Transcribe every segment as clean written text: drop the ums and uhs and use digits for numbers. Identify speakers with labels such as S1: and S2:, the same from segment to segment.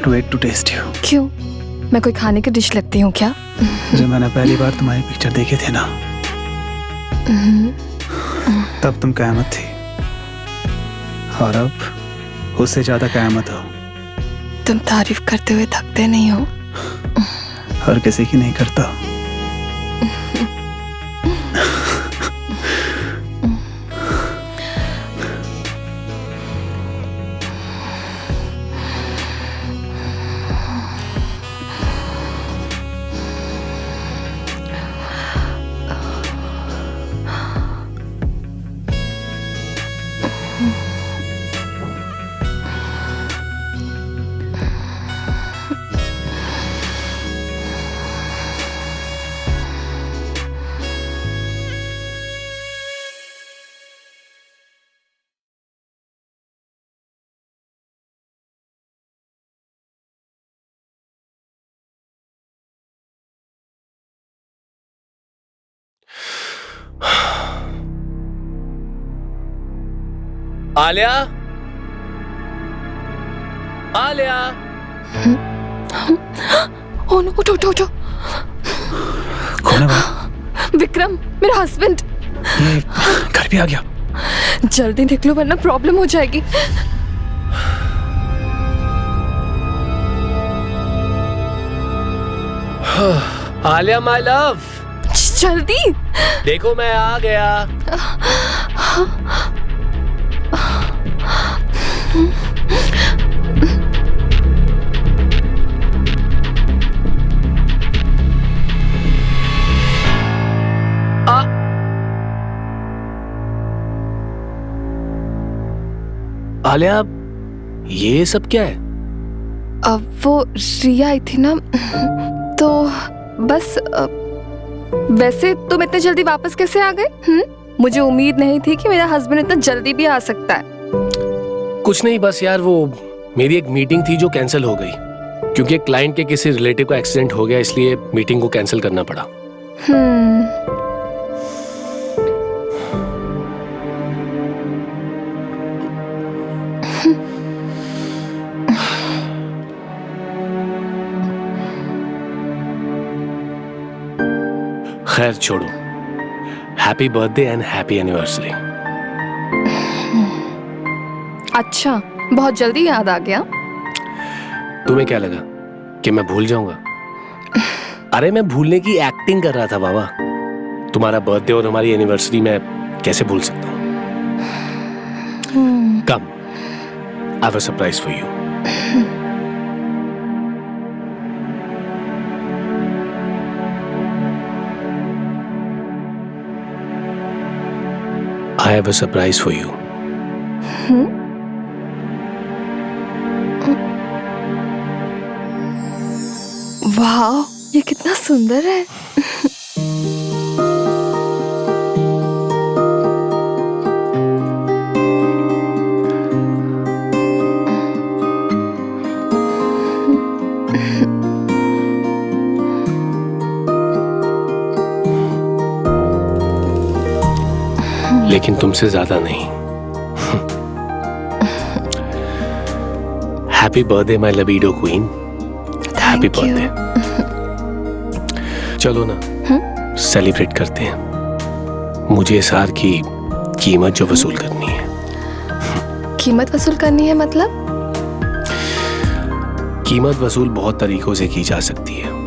S1: to wait to taste you.
S2: क्यों? मैं कोई खाने की डिश लगती हूँ क्या?
S1: जब मैंने पहली बार तुम्हारी पिक्चर देखे थे ना, तब तुम क़यामत थी, और अब उससे ज्यादा क़यामत हो।
S2: तुम तारीफ करते हुए थकते नहीं हो?
S1: हर किसी की नहीं करता।
S3: आलिया, आलिया।
S2: ओह नो, उठो उठो उठो।
S1: कौन है वो?
S2: विक्रम, मेरा हस्बैंड।
S1: ये घर पे आ गया।
S2: जल्दी निकलो वरना प्रॉब्लम हो जाएगी।
S3: आलिया माय लव,
S2: जल्दी
S3: देखो मैं आ गया। आलिया, ये सब क्या है?
S2: अब वो रिया आई थी ना, तो बस वैसे तुम इतने जल्दी वापस कैसे आ गए? मुझे उम्मीद नहीं थी कि मेरा हस्बैंड इतना जल्दी भी आ सकता है।
S3: कुछ नहीं, बस यार वो मेरी एक मीटिंग थी जो कैंसिल हो गई क्योंकि एक क्लाइंट के किसी रिलेटिव का एक्सीडेंट हो गया, इसलिए मीटिंग को कैंसिल करना पड़ा। खैर छोड़ो, happy birthday and happy anniversary.
S2: अच्छा, बहुत जल्दी याद आ गया।
S3: तुम्हें क्या लगा कि मैं भूल जाऊंगा? अरे मैं भूलने की एक्टिंग कर रहा था बाबा। तुम्हारा बर्थडे और हमारी एनिवर्सरी में कैसे भूल सकता हूँ? Come, I have a surprise for you. I have a surprise for you.
S2: वाह, ये कितना सुंदर है।
S3: लेकिन तुमसे ज्यादा नहीं। Happy birthday my libido queen. Happy birthday. चलो ना, सेलिब्रेट करते हैं। मुझे इस हार की कीमत जो वसूल करनी है।
S2: कीमत वसूल करनी है मतलब?
S3: कीमत वसूल बहुत तरीकों से की जा सकती है।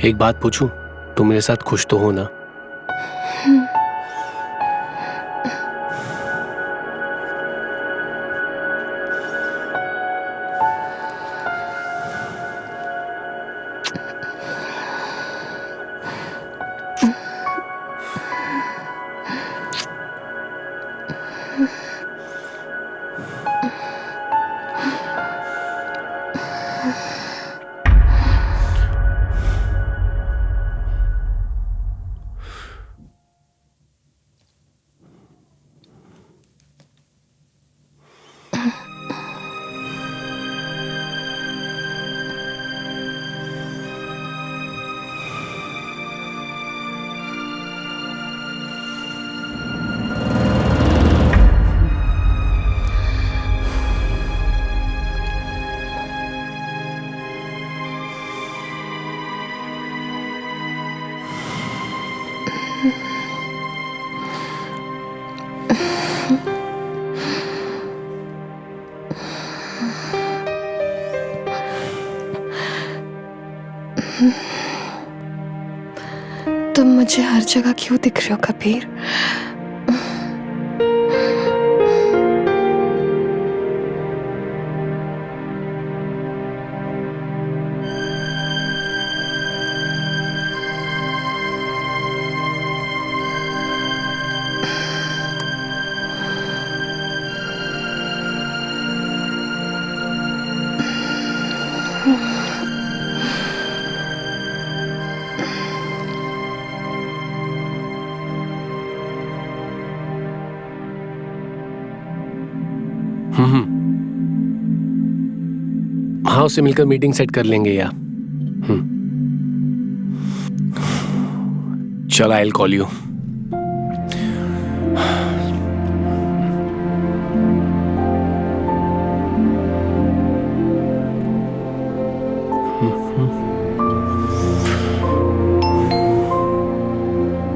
S3: एक बात पूछूं, तुम मेरे साथ खुश तो हो ना?
S2: तुम मुझे हर जगह क्यों दिख रहे हो कबीर?
S3: हाँ, उससे मिलकर मीटिंग सेट कर लेंगे या चल, आई विल कॉल यू।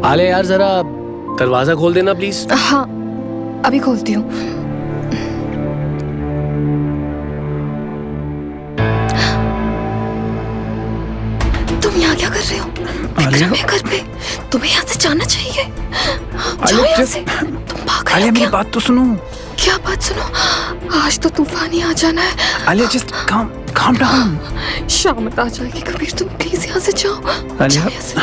S3: आले यार, जरा दरवाजा खोल देना प्लीज।
S2: हाँ, अभी खोलती हूँ। तुम यहाँ क्या कर रहे हो? विक्रम है घर पे, तुम्हें यहाँ से जाना चाहिए। जाओ यहाँ से। तुम पागल हो
S1: मेरी
S2: क्या?
S1: बात तो सुनो।
S2: क्या बात सुनो? आज तो तूफान ही आ जाना है।
S1: Alia, just calm down।
S2: शाम आ जाएगी कबीर, तुम प्लीज यहाँ से जाओ।
S1: आलिया,
S2: जाओ यहाँ से।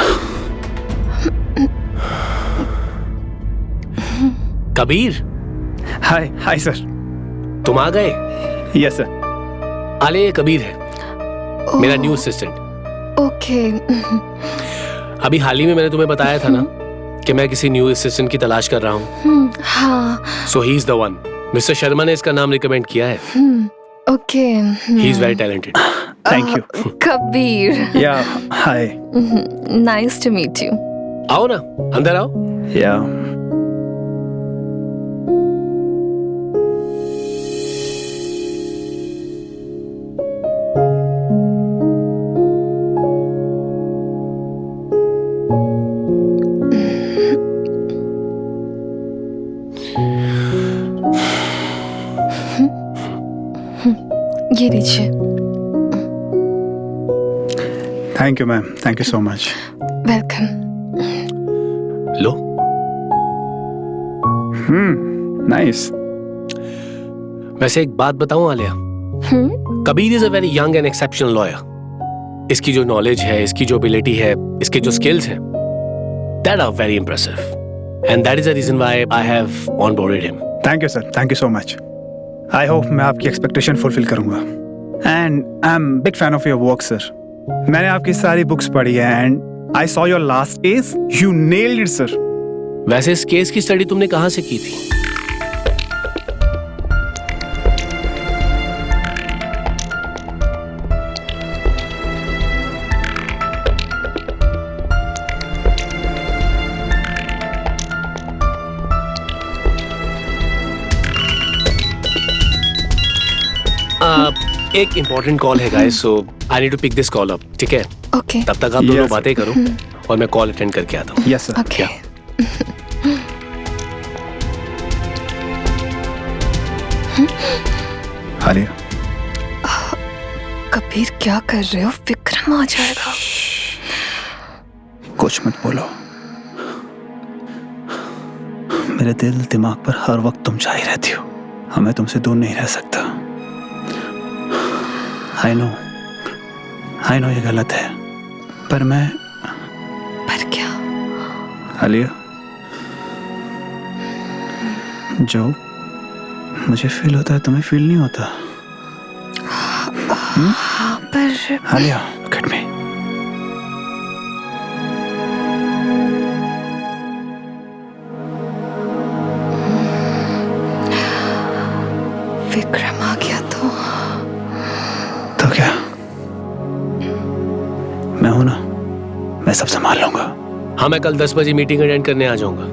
S3: Kabir,
S1: hi sir.
S3: तुम आ गए?
S1: Yes sir.
S3: आले, ये कबीर है, मेरा न्यू असिस्टेंट।
S2: ओके।
S3: अभी हाल ही में मैंने तुम्हें बताया था ना कि मैं किसी न्यू असिस्टेंट की तलाश कर रहा हूँ।
S2: हाँ।
S3: So he is the one. Mister Sharma ने इसका नाम रिकमेंड किया है।
S2: Okay.
S3: He is very talented.
S1: Thank you.
S2: Kabir.
S1: Yeah, hi.
S2: Nice to meet you.
S3: आओ ना, अंदर आओ।
S1: या।
S2: ये लीजिए।
S1: Thank you ma'am, thank you so much.
S2: Welcome.
S3: लो।
S1: नाइस।
S3: वैसे एक बात बताऊं Alia, Kabir is a very young and exceptional lawyer. इसकी जो नॉलेज है, इसकी जो एबिलिटी है, इसके जो स्किल्स हैं, that are very impressive and that is the reason why I have onboarded him.
S1: Thank you sir, thank you so much. I hope मैं आपकी एक्सपेक्टेशन फुलफिल करूंगा। And I am big fan of your work sir. मैंने आपकी सारी books पढ़ी है and I saw your last case, you nailed it sir.
S3: वैसे इस केस की स्टडी तुमने कहाँ से की थी? एक इम्पोर्टेंट कॉल है guys, so I need to pick this call up. ठीक है?
S2: ओके।
S3: तब तक आप दोनों
S1: Yes,
S3: बातें करो और मैं कॉल अटेंड करके आता हूँ।
S1: Yes sir.
S2: Okay.
S1: Alia,
S2: Kabir क्या कर रहे हो? विक्रम आ जाएगा।
S1: कुछ मत बोलो। मेरे दिल दिमाग पर हर वक्त तुम छाई रहती हो, मैं तुमसे दूर नहीं रह सकता। आई नो ये गलत है, पर
S2: क्या?
S1: आलिया, जो मुझे फील होता है तुम्हें फील नहीं होता।
S2: हाँ, पर
S1: Alia, look at me.
S2: Vikram आ गया
S1: तो क्या, मैं हूं ना, मैं सब संभाल लूंगा।
S3: हाँ, मैं कल 10 बजे मीटिंग अटेंड करने आ जाऊंगा।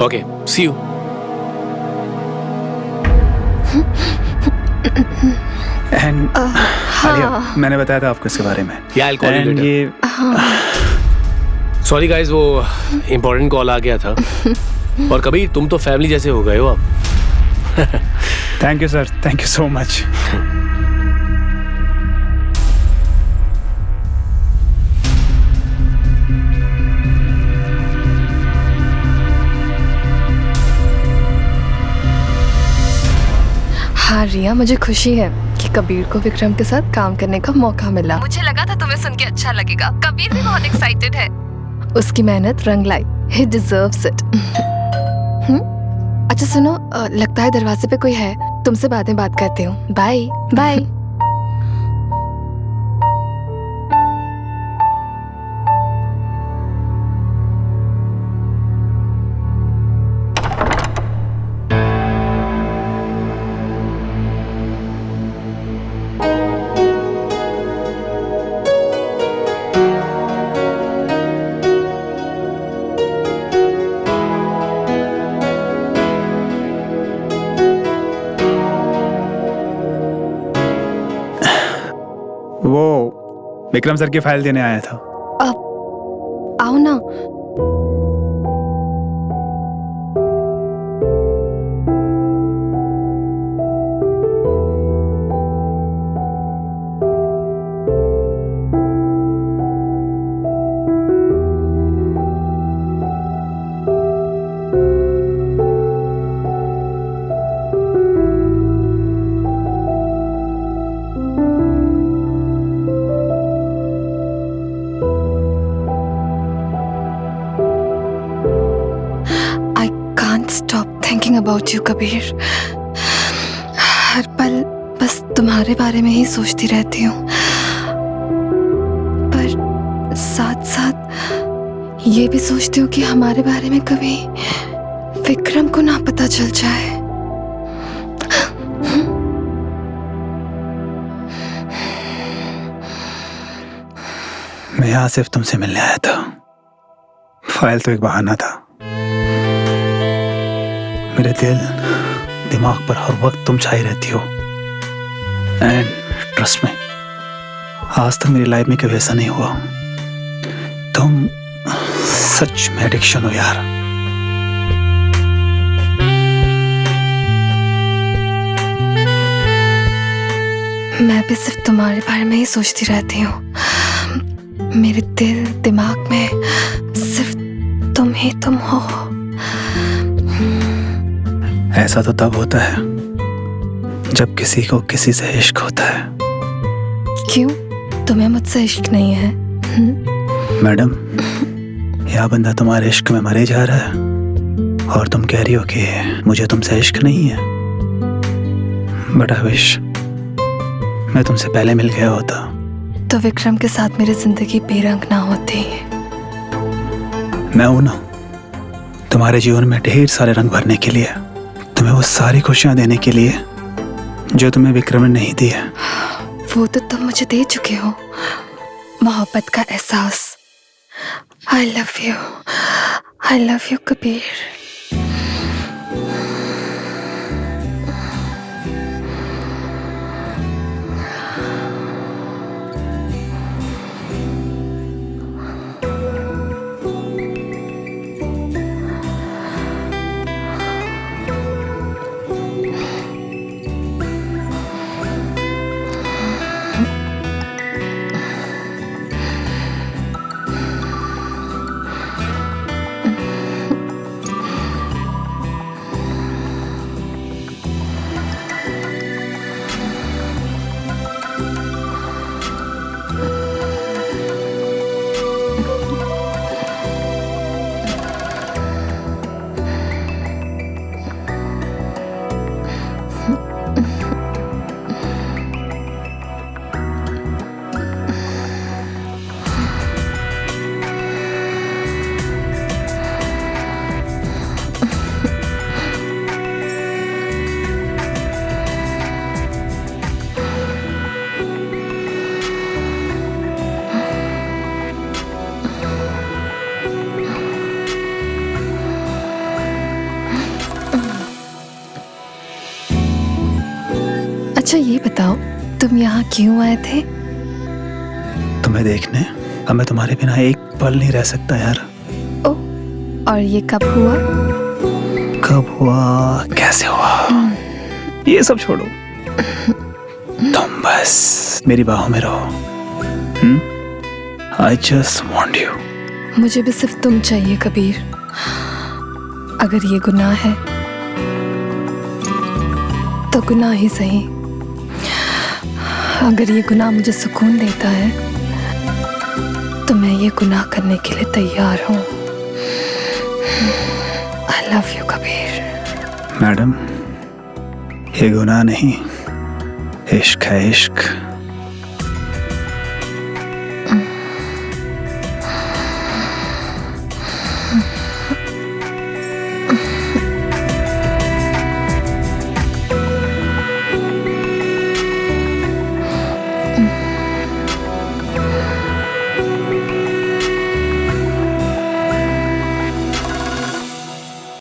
S3: Okay, see you.
S1: And Alia, मैंने बताया था आपको इसके बारे में।
S3: Yeah, I'll call you
S1: And
S3: later.
S1: ये
S3: सॉरी गाइस, वो इम्पोर्टेंट कॉल आ गया था। और कबीर, तुम तो फैमिली जैसे हो गए हो अब।
S1: Thank you sir, thank you so much.
S2: हाँ रिया, मुझे खुशी है कि कबीर को विक्रम के साथ काम करने का मौका मिला। मुझे लगा था तुम्हें सुन के अच्छा लगेगा। कबीर भी बहुत एक्साइटेड है। उसकी मेहनत रंग लाई। He deserves it. अच्छा सुनो, लगता है दरवाजे पे कोई है। तुमसे बाद में बात करती हूँ। Bye bye.
S1: वो विक्रम सर की फाइल देने आया था।
S2: आओ ना। Thinking about you Kabir. हर पल बस तुम्हारे बारे में ही सोचती रहती हूँ, पर साथ साथ ये भी सोचती हूँ कि हमारे बारे में कभी विक्रम को ना पता चल जाए।
S1: मैं यहाँ सिर्फ तुमसे मिलने आया था। फाइल तो एक बहाना था। मेरे दिल दिमाग पर हर वक्त तुम छाई रहती हो। एंड ट्रस्ट में, आज तक मेरी लाइफ में कभी ऐसा नहीं हुआ। तुम सच में एडिक्शन हो यार।
S2: मैं भी सिर्फ तुम्हारे बारे में ही सोचती रहती हूँ। मेरे दिल दिमाग में सिर्फ तुम ही तुम हो।
S1: ऐसा तो तब होता है जब किसी को किसी से इश्क होता है।
S2: क्यों, तुम्हें मुझसे इश्क नहीं है?
S1: मैडम, यह बंदा तुम्हारे इश्क में मरे जा रहा है और तुम कह रही हो कि मुझे तुमसे इश्क नहीं है। बट आई विश मैं तुमसे पहले मिल गया होता।
S2: तो विक्रम के साथ मेरी जिंदगी बेरंग ना होती।
S1: मैं हूं ना तुम्हारे जीवन में ढेर सारे रंग भरने के लिए, तुम्हें वो सारी खुशियां देने के लिए जो तुम्हें विक्रम ने नहीं दी है।
S2: वो तो तुम मुझे दे चुके हो, मोहब्बत का एहसास। I love you Kabir. अच्छा ये बताओ, तुम यहाँ क्यों आए थे?
S1: तुम्हें देखने। अब मैं तुम्हारे बिना एक पल नहीं रह सकता यार।
S2: ओ, और ये कब हुआ?
S1: कब हुआ, कैसे हुआ, ये सब छोड़ो। तुम बस मेरी बाहों में रहो। I just want you.
S2: मुझे भी सिर्फ तुम चाहिए कबीर। अगर ये गुनाह है तो गुनाह ही सही। अगर ये गुनाह मुझे सुकून देता है तो मैं ये गुनाह करने के लिए तैयार हूँ। I love you Kabir.
S1: Madam, ये गुनाह नहीं, इश्क है, इश्क।